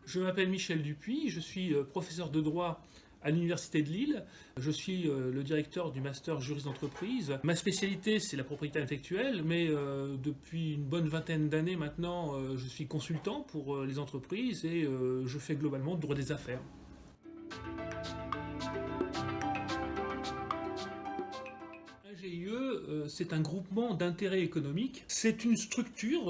Je m'appelle Michel Dupuis, je suis professeur de droit à l'Université de Lille. Je suis le directeur du master juriste d'entreprise. Ma spécialité, c'est la propriété intellectuelle, mais depuis une bonne vingtaine d'années maintenant, je suis consultant pour les entreprises et je fais globalement le droit des affaires. Un GIE, c'est un groupement d'intérêt économique. C'est une structure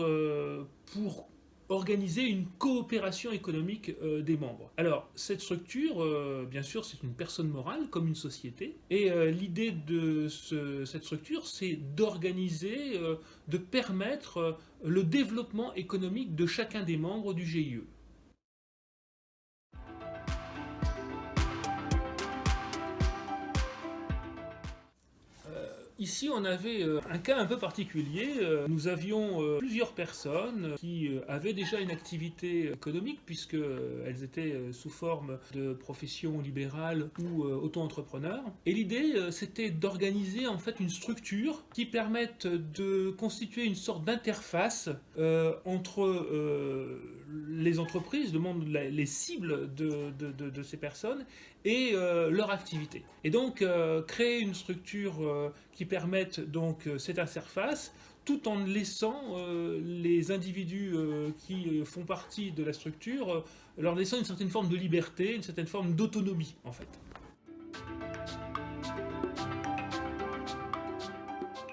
pour organiser une coopération économique des membres. Alors, cette structure, bien sûr, c'est une personne morale, comme une société, et l'idée de cette structure, c'est d'organiser, de permettre le développement économique de chacun des membres du GIE. Ici, on avait un cas un peu particulier. Nous avions plusieurs personnes qui avaient déjà une activité économique puisqu'elles étaient sous forme de profession libérale ou auto-entrepreneurs. Et l'idée, c'était d'organiser en fait une structure qui permette de constituer une sorte d'interface entre les entreprises, le monde, les cibles de ces personnes et leur activité. Et donc créer une structure qui permette donc cette interface tout en laissant les individus qui font partie de la structure, leur laissant une certaine forme de liberté, une certaine forme d'autonomie en fait.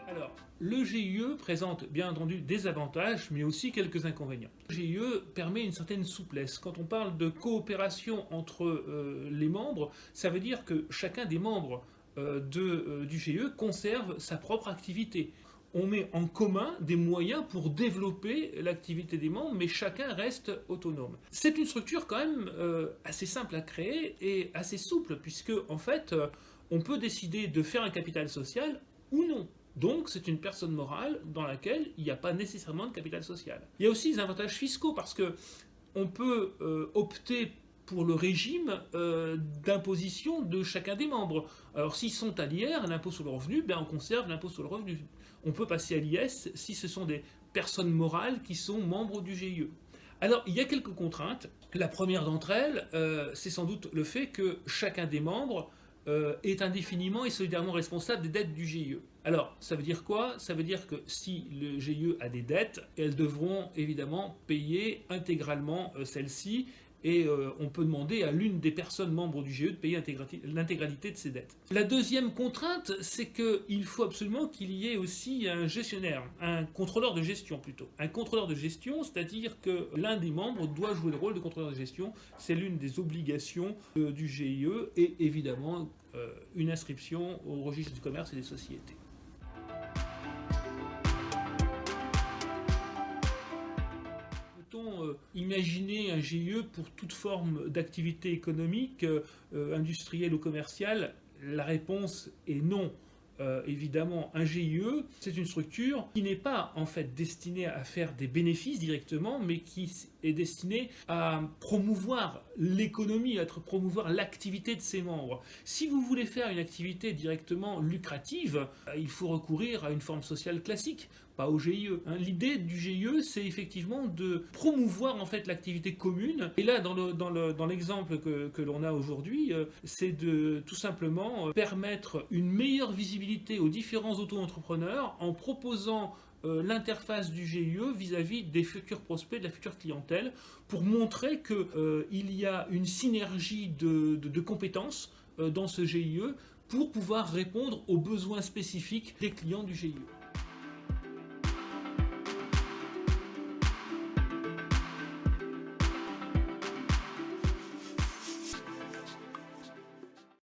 Alors, le GIE présente bien entendu des avantages, mais aussi quelques inconvénients. Le GIE permet une certaine souplesse. Quand on parle de coopération entre les membres, ça veut dire que chacun des membres du GIE conserve sa propre activité. On met en commun des moyens pour développer l'activité des membres, mais chacun reste autonome. C'est une structure quand même assez simple à créer et assez souple, puisque en fait, on peut décider de faire un capital social ou non. Donc c'est une personne morale dans laquelle il n'y a pas nécessairement de capital social. Il y a aussi des avantages fiscaux, parce que on peut opter pour le régime d'imposition de chacun des membres. Alors s'ils sont à l'IR, l'impôt sur le revenu, ben on conserve l'impôt sur le revenu. On peut passer à l'IS si ce sont des personnes morales qui sont membres du GIE. Alors il y a quelques contraintes. La première d'entre elles, c'est sans doute le fait que chacun des membres est indéfiniment et solidairement responsable des dettes du GIE. Alors, ça veut dire quoi? Ça veut dire que si le GIE a des dettes, elles devront évidemment payer intégralement celles-ci, et on peut demander à l'une des personnes membres du GIE de payer l'intégralité de ses dettes. La deuxième contrainte, c'est qu'il faut absolument qu'il y ait aussi un gestionnaire, un contrôleur de gestion plutôt. Un contrôleur de gestion, c'est-à-dire que l'un des membres doit jouer le rôle de contrôleur de gestion. C'est l'une des obligations du GIE et évidemment une inscription au registre du commerce et des sociétés. Imaginer un GIE pour toute forme d'activité économique, industrielle ou commerciale? La réponse est non. Évidemment, un GIE, c'est une structure qui n'est pas en fait destinée à faire des bénéfices directement, mais qui est destinée à promouvoir l'économie, à promouvoir l'activité de ses membres. Si vous voulez faire une activité directement lucrative, il faut recourir à une forme sociale classique, pas au GIE. L'idée du GIE, c'est effectivement de promouvoir en fait l'activité commune. Et là, dans l'exemple que l'on a aujourd'hui, c'est de tout simplement permettre une meilleure visibilité aux différents auto-entrepreneurs en proposant l'interface du GIE vis-à-vis des futurs prospects, de la future clientèle, pour montrer qu'il y a une synergie de compétences dans ce GIE pour pouvoir répondre aux besoins spécifiques des clients du GIE.